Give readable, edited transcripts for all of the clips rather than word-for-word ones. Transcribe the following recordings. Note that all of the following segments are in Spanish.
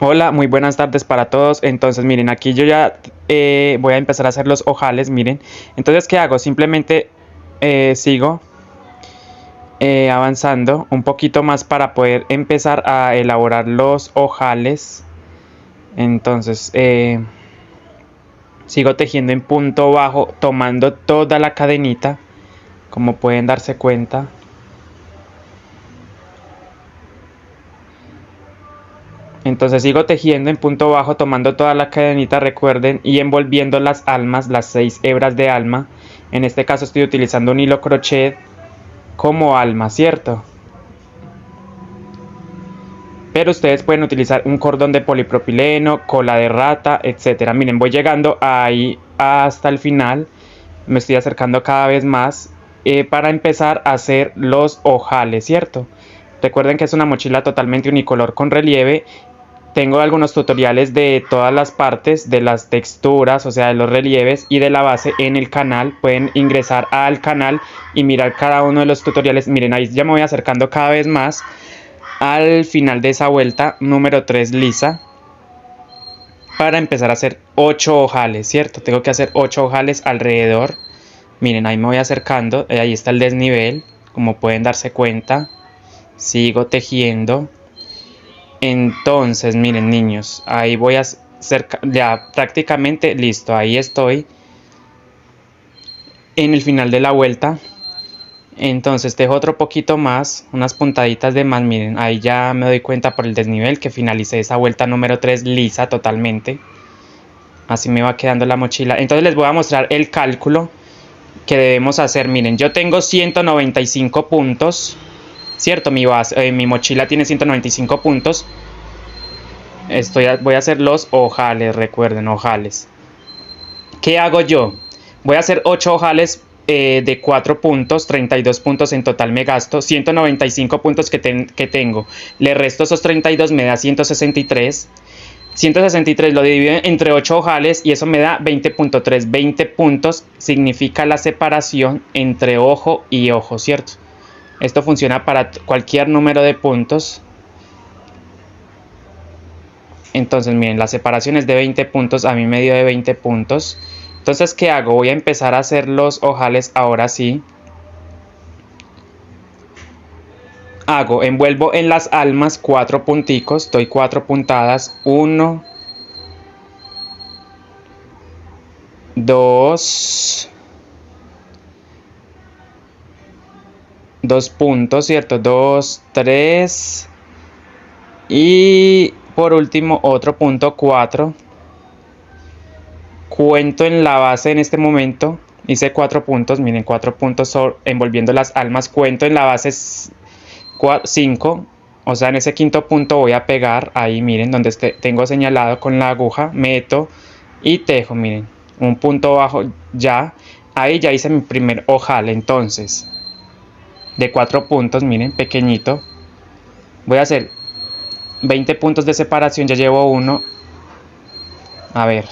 Hola, muy buenas tardes para todos. Entonces, miren, aquí yo ya voy a empezar a hacer los ojales, miren. Entonces, ¿qué hago? Simplemente sigo avanzando un poquito más para poder empezar a elaborar los ojales. Entonces, sigo tejiendo en punto bajo, tomando toda la cadenita, como pueden darse cuenta. Entonces sigo tejiendo en punto bajo, tomando toda la cadenita, recuerden, y envolviendo las almas, las 6 hebras de alma. En este caso estoy utilizando un hilo crochet como alma, ¿cierto? Pero ustedes pueden utilizar un cordón de polipropileno, cola de rata, etcétera. Miren, voy llegando ahí hasta el final. Me estoy acercando cada vez más para empezar a hacer los ojales, ¿cierto? Recuerden que es una mochila totalmente unicolor con relieve. Tengo algunos tutoriales de todas las partes, de las texturas, o sea, de los relieves y de la base en el canal. Pueden ingresar al canal y mirar cada uno de los tutoriales. Miren, ahí ya me voy acercando cada vez más al final de esa vuelta número 3 lisa. Para empezar a hacer 8 ojales, ¿cierto? Tengo que hacer 8 ojales alrededor. Miren, ahí me voy acercando. Ahí está el desnivel, como pueden darse cuenta. Sigo tejiendo. Entonces, miren niños, ahí voy a hacer ya prácticamente listo. Ahí estoy en el final de la vuelta. Entonces tejo otro poquito más, unas puntaditas de más. Miren, ahí ya me doy cuenta por el desnivel que finalicé esa vuelta número 3 lisa totalmente. Así me va quedando la mochila. Entonces les voy a mostrar el cálculo que debemos hacer. Miren, yo tengo 195 puntos, ¿cierto? Mi mochila tiene 195 puntos. Voy a hacer los ojales, recuerden, ojales. ¿Qué hago yo? Voy a hacer 8 ojales de 4 puntos, 32 puntos en total me gasto, 195 puntos que tengo. Le resto esos 32, me da 163. 163 lo divido entre 8 ojales y eso me da 20.3. 20 puntos significa la separación entre ojo y ojo, ¿cierto? Esto funciona para cualquier número de puntos. Entonces, miren, la separación es de 20 puntos, a mí me dio de 20 puntos. Entonces, ¿qué hago? Voy a empezar a hacer los ojales ahora sí. Envuelvo en las almas 4 punticos, doy 4 puntadas, 1, 2 puntos, ¿cierto? 2, 3 y por último otro punto, 4. Cuento en la base en este momento, hice 4 puntos, miren, 4 puntos envolviendo las almas, cuento en la base 5, o sea, en ese quinto punto voy a pegar, ahí miren, donde tengo señalado con la aguja, meto y tejo, miren, un punto bajo ya, ahí ya hice mi primer ojal. Entonces, de 4 puntos, miren, pequeñito, voy a hacer 20 puntos de separación, ya llevo uno, a ver,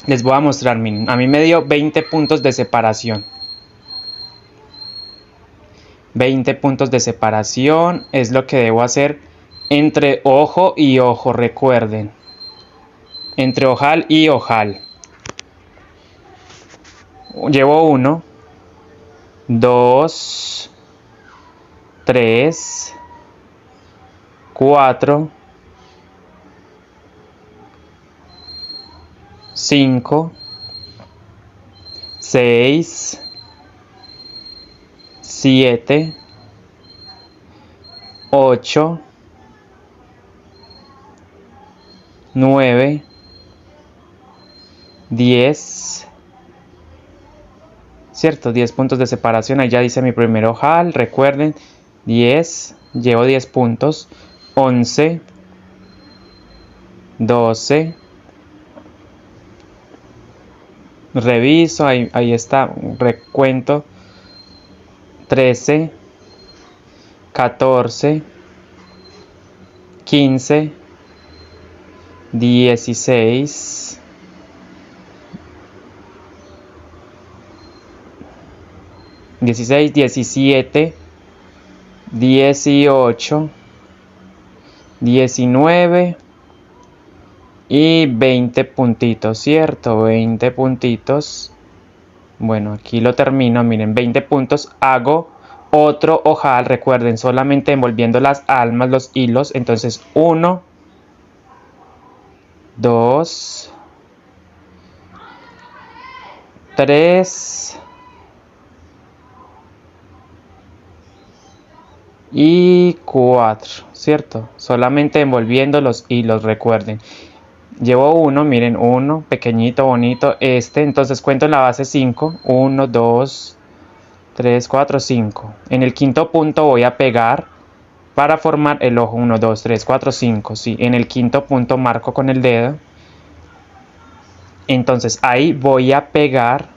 les voy a mostrar, miren, a mí me dio 20 puntos de separación. 20 puntos de separación es lo que debo hacer entre ojo y ojo, recuerden. Entre ojal y ojal. Llevo 1, 2, 3, 4, 5, 6, 7, 8, 9, 10, ¿cierto? 10 puntos de separación, ahí ya hice mi primer ojal, recuerden, 10, llevo 10 puntos, 11, 12, reviso, ahí está, recuento, 13, 14, 15, 16, 17, 18, 19 y 20 puntitos, ¿cierto? 20 puntitos. Bueno, aquí lo termino, miren, 20 puntos. Hago otro ojal, recuerden, solamente envolviendo las almas, los hilos. Entonces 1, 2, 3 y 4, ¿cierto? Solamente envolviendo los hilos, recuerden. Llevo uno, miren, uno, pequeñito, bonito, entonces cuento en la base 5, 1, 2, 3, 4, 5. En el quinto punto voy a pegar para formar el ojo, 1, 2, 3, 4, 5, sí, en el quinto punto marco con el dedo, entonces ahí voy a pegar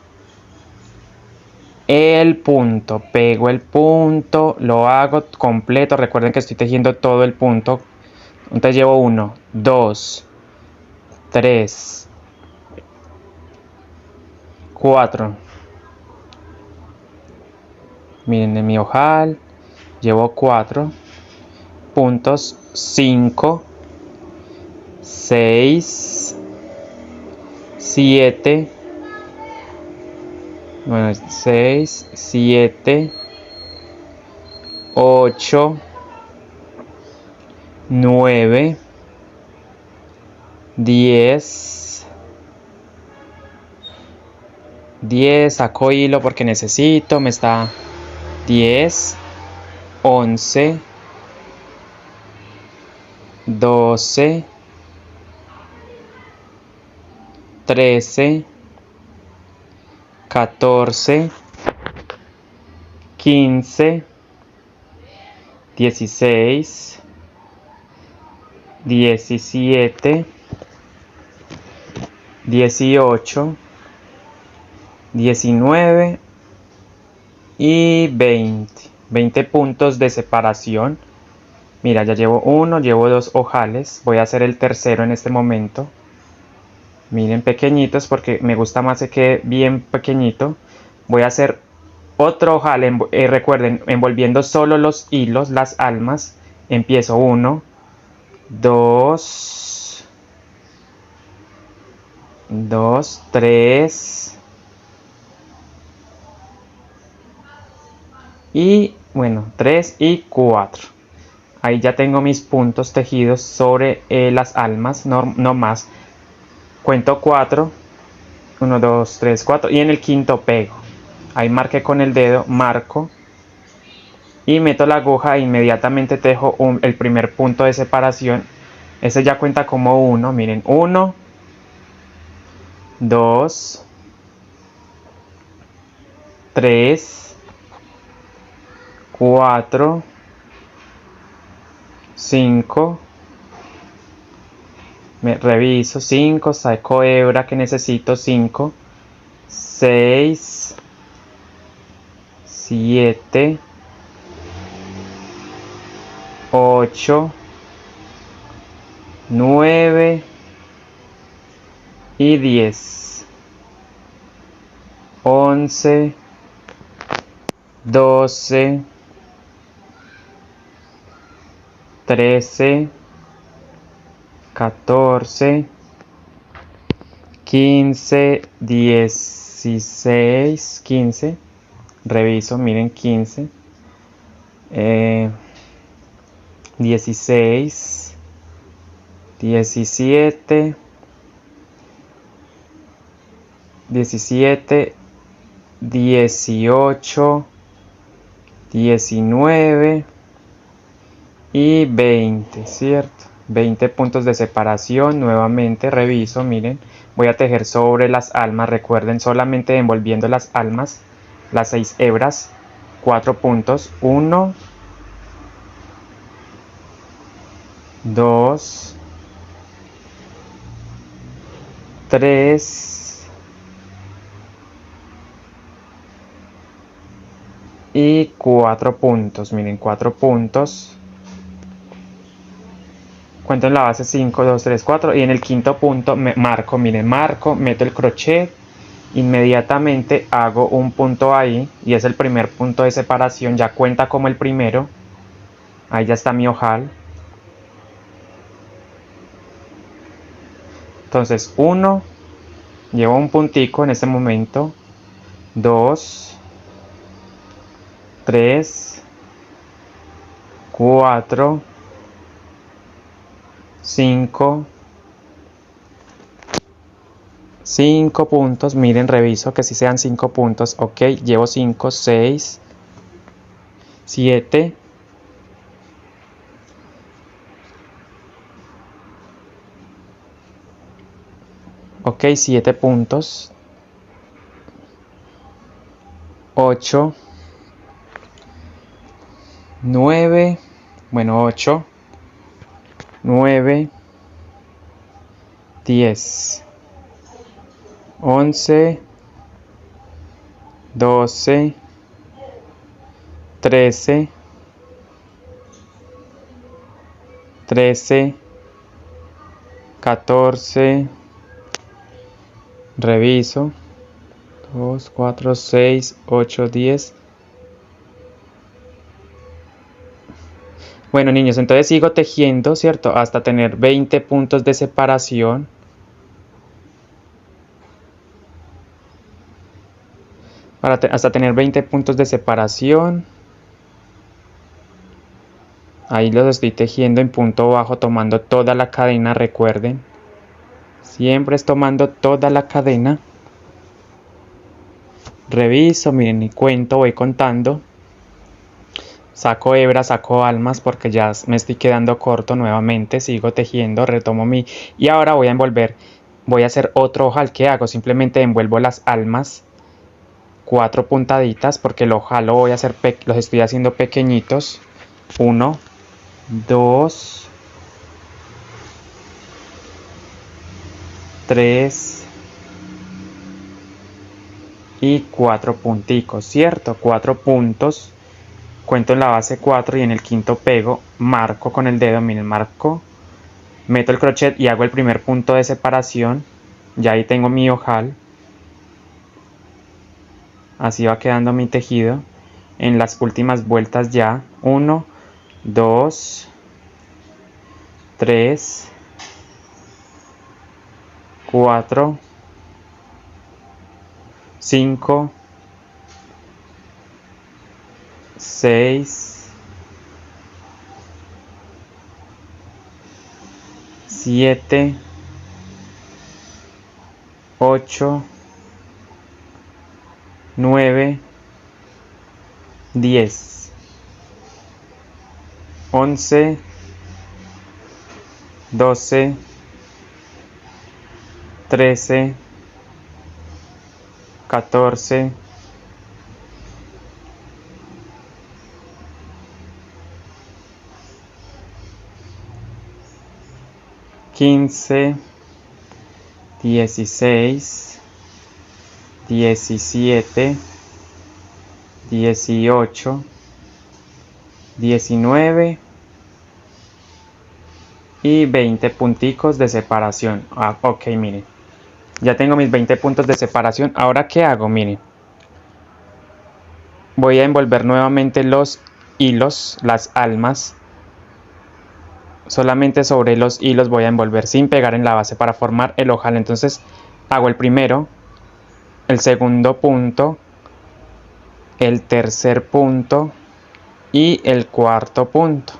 el punto, pego el punto, lo hago completo, recuerden que estoy tejiendo todo el punto, entonces llevo 1, 2, 3, 4, miren en mi ojal, llevo 4 puntos, 5, 6, 7, bueno, 6, 7, 8, 9, 10, 10, saco hilo porque necesito, me está 10, 11, 12, 13, 14, 15, 16, 17, 18, 19 y 20 puntos de separación. Mira, ya llevo uno, llevo 2 ojales, voy a hacer el tercero en este momento. Miren, pequeñitos porque me gusta más que quede bien pequeñito. Voy a hacer otro ojal, recuerden, envolviendo solo los hilos, las almas. Empiezo 1, 2, 3 y bueno, 3 y 4. Ahí ya tengo mis puntos tejidos sobre las almas, no más. Cuento 4, 1, 2, 3, 4 y en el quinto pego. Ahí marqué con el dedo, marco y meto la aguja e inmediatamente tejo el primer punto de separación. Ese ya cuenta como 1, miren, 1, 2, 3, 4, 5, me reviso, 5, saco hebra que necesito, 5, 6, 7, 8, 9 y 10, 11, 12, 13, 14, 15, 16, 15, reviso, miren, 15, 16, 17, 17, 18, 19 y 20, ¿cierto? 20 puntos de separación, nuevamente reviso, miren, voy a tejer sobre las almas, recuerden, solamente envolviendo las almas, las 6 hebras, 4 puntos, 1, 2, 3 y 4 puntos, miren, 4 puntos. Cuento en la base 5, 2, 3, 4 y en el quinto punto marco, miren, marco, meto el crochet, inmediatamente hago un punto ahí y es el primer punto de separación, ya cuenta como el primero, ahí ya está mi ojal. Entonces 1, llevo un puntico en este momento, 2, 3, 4, 5 puntos. Miren, reviso que si sean 5 puntos. Ok, llevo 5, 6, 7, ok, 7 puntos, 8, 9, bueno, 8, 9, 10, 11, 12, 13, 14, reviso, 2, 4, 6, 8, 10. Bueno, niños, entonces sigo tejiendo, ¿cierto? Hasta tener 20 puntos de separación. Hasta tener 20 puntos de separación. Ahí los estoy tejiendo en punto bajo, tomando toda la cadena, recuerden. Siempre es tomando toda la cadena. Reviso, miren, y cuento, voy contando. Saco hebras, saco almas porque ya me estoy quedando corto nuevamente. Sigo tejiendo, retomo mi... Y ahora voy a envolver, voy a hacer otro ojal. ¿Qué hago? Simplemente envuelvo las almas, 4 puntaditas, porque el ojal lo voy a hacer, los estoy haciendo pequeñitos. 1, 2, 3 y 4 punticos, ¿cierto? 4 puntos. Cuento en la base 4 y en el quinto pego, marco con el dedo, miren, marco, meto el crochet y hago el primer punto de separación. Ya ahí tengo mi ojal. Así va quedando mi tejido. En las últimas vueltas ya, 1, 2, 3, 4, 5, 6, 7, 8, 9, 10, 11, 12, 13, 14, 15, 16, 17, 18, 19 y 20 punticos de separación. Ok, miren, ya tengo mis 20 puntos de separación. Ahora, ¿qué hago? Miren, voy a envolver nuevamente los hilos, las almas. Solamente sobre los hilos voy a envolver sin pegar en la base para formar el ojal. Entonces hago el primero, el segundo punto, el tercer punto y el cuarto punto.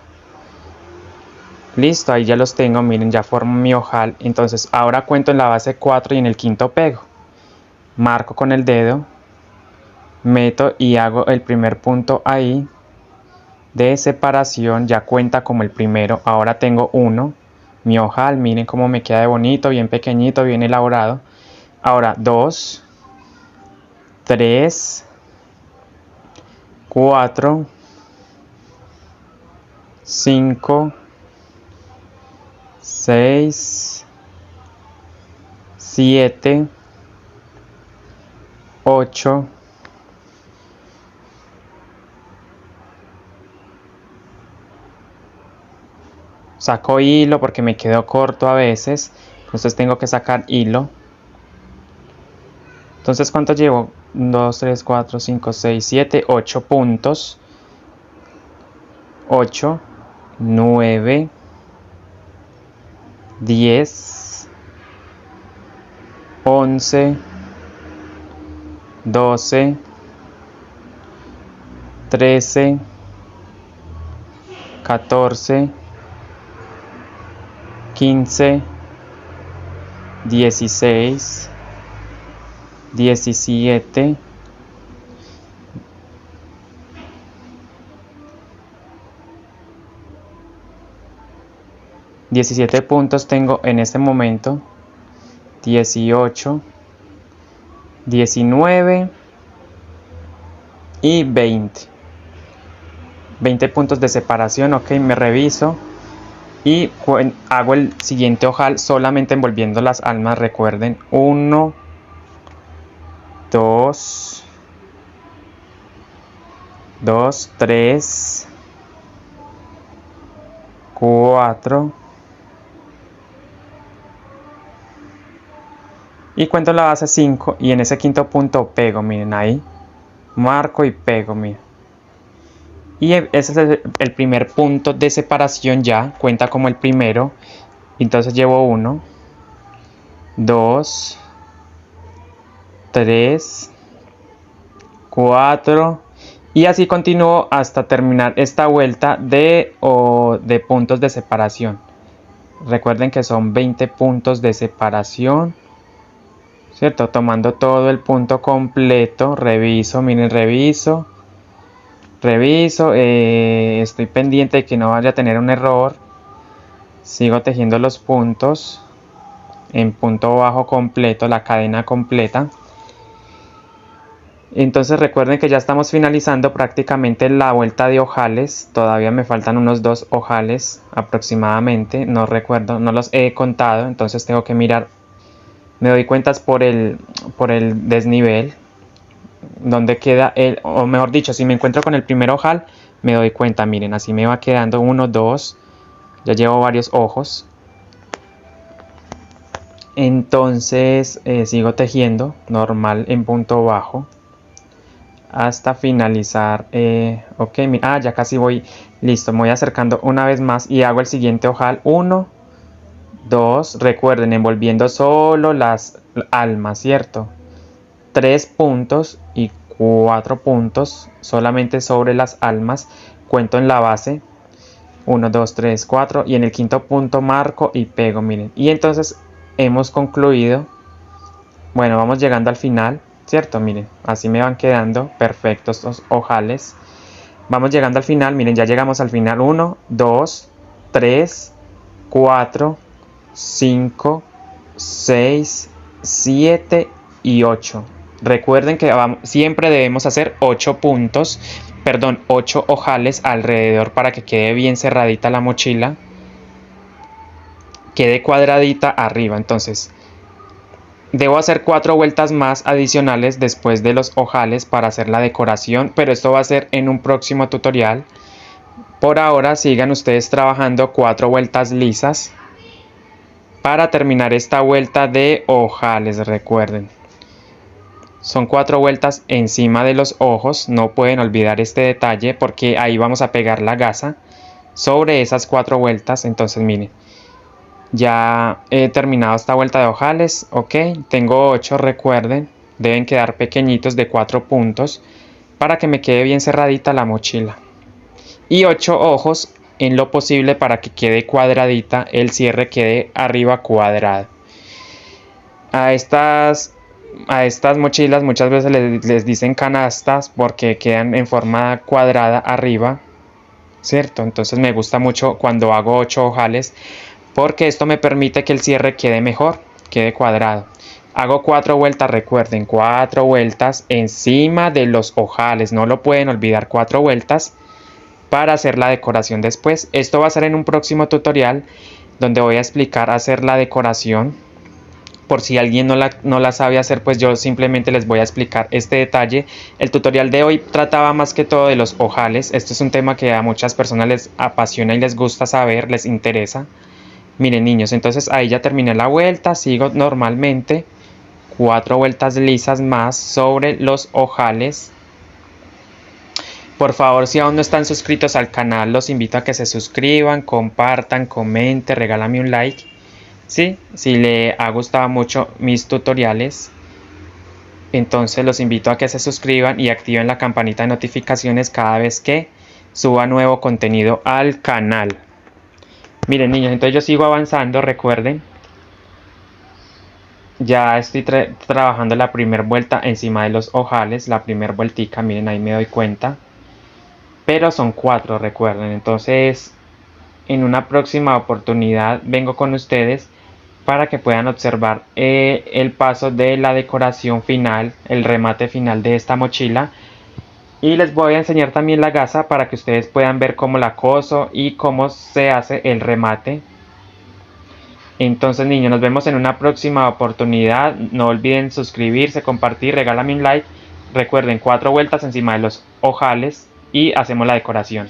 Listo, ahí ya los tengo, miren, ya formo mi ojal. Entonces ahora cuento en la base 4 y en el quinto pego. Marco con el dedo, meto y hago el primer punto ahí de separación, ya cuenta como el primero. Ahora tengo uno, mi ojal, miren cómo me queda de bonito, bien pequeñito, bien elaborado. Ahora 2, 3, 4, 5, 6, 7, 8, 'Saco hilo porque me quedo corto a veces, entonces tengo que sacar hilo. Entonces, ¿cuánto llevo? 2, 3, 4, 5, 6, 7, 8 puntos. 8, 9, 10, 11, 12, 13, 14, 15, 16, 17, 17 puntos tengo en este momento, 18, 19 y 20. 20 puntos de separación, ok, me reviso y hago el siguiente ojal solamente envolviendo las almas, recuerden, 1, 2, 3, 4 y cuento la base 5 y en ese quinto punto pego, miren ahí, marco y pego, miren. Y ese es el primer punto de separación, ya cuenta como el primero. Entonces llevo 1, 2, 3, 4 y así continúo hasta terminar esta vuelta de puntos de separación. Recuerden que son 20 puntos de separación, ¿cierto? Tomando todo el punto completo, reviso, miren, reviso, estoy pendiente de que no vaya a tener un error. Sigo tejiendo los puntos en punto bajo completo, la cadena completa. Entonces recuerden que ya estamos finalizando prácticamente la vuelta de ojales. Todavía me faltan unos 2 ojales aproximadamente, no recuerdo, no los he contado, entonces tengo que mirar. Me doy cuentas por el desnivel donde queda o mejor dicho, si me encuentro con el primer ojal, me doy cuenta, miren, así me va quedando 1, 2, ya llevo varios ojos. Entonces sigo tejiendo normal en punto bajo hasta finalizar. Ok, ya casi voy, listo, me voy acercando una vez más y hago el siguiente ojal, 1, 2, recuerden, envolviendo solo las almas, ¿cierto? 3 puntos y 4 puntos solamente sobre las almas, cuento en la base, 1, 2, 3, 4 y en el quinto punto marco y pego, miren, y entonces hemos concluido. Bueno, vamos llegando al final, ¿cierto? Miren, así me van quedando perfectos estos ojales. Vamos llegando al final, miren, ya llegamos al final, 1, 2, 3, 4, 5, 6, 7 y 8. Recuerden que siempre debemos hacer 8 ojales alrededor para que quede bien cerradita la mochila, quede cuadradita arriba. Entonces debo hacer 4 vueltas más adicionales después de los ojales para hacer la decoración, pero esto va a ser en un próximo tutorial. Por ahora sigan ustedes trabajando 4 vueltas lisas para terminar esta vuelta de ojales. Recuerden, son 4 vueltas encima de los ojos, no pueden olvidar este detalle porque ahí vamos a pegar la gasa sobre esas 4 vueltas. Entonces miren, ya he terminado esta vuelta de ojales, ok, tengo 8, recuerden, deben quedar pequeñitos de 4 puntos para que me quede bien cerradita la mochila. Y 8 ojos en lo posible para que quede cuadradita, el cierre quede arriba cuadrado. A estas mochilas muchas veces les dicen canastas porque quedan en forma cuadrada arriba, ¿cierto? Entonces me gusta mucho cuando hago 8 ojales porque esto me permite que el cierre quede mejor, quede cuadrado. Hago 4 vueltas, recuerden, 4 vueltas encima de los ojales, no lo pueden olvidar, 4 vueltas para hacer la decoración después. Esto va a ser en un próximo tutorial donde voy a explicar hacer la decoración. Por si alguien no la sabe hacer, pues yo simplemente les voy a explicar este detalle. El tutorial de hoy trataba más que todo de los ojales. Esto es un tema que a muchas personas les apasiona y les gusta saber, les interesa. Miren, niños, entonces ahí ya terminé la vuelta, sigo normalmente 4 vueltas lisas más sobre los ojales. Por favor, si aún no están suscritos al canal, los invito a que se suscriban, compartan, comenten, regálame un like. Sí, si le ha gustado mucho mis tutoriales, entonces los invito a que se suscriban y activen la campanita de notificaciones cada vez que suba nuevo contenido al canal. Miren niños, entonces yo sigo avanzando, recuerden. Ya estoy trabajando la primera vuelta encima de los ojales, la primera vueltica, miren ahí me doy cuenta. Pero son 4, recuerden. Entonces, en una próxima oportunidad vengo con ustedes para que puedan observar el paso de la decoración final, el remate final de esta mochila. Y les voy a enseñar también la gasa para que ustedes puedan ver cómo la coso y cómo se hace el remate. Entonces niños, nos vemos en una próxima oportunidad. No olviden suscribirse, compartir, regálame un like. Recuerden, 4 vueltas encima de los ojales y hacemos la decoración.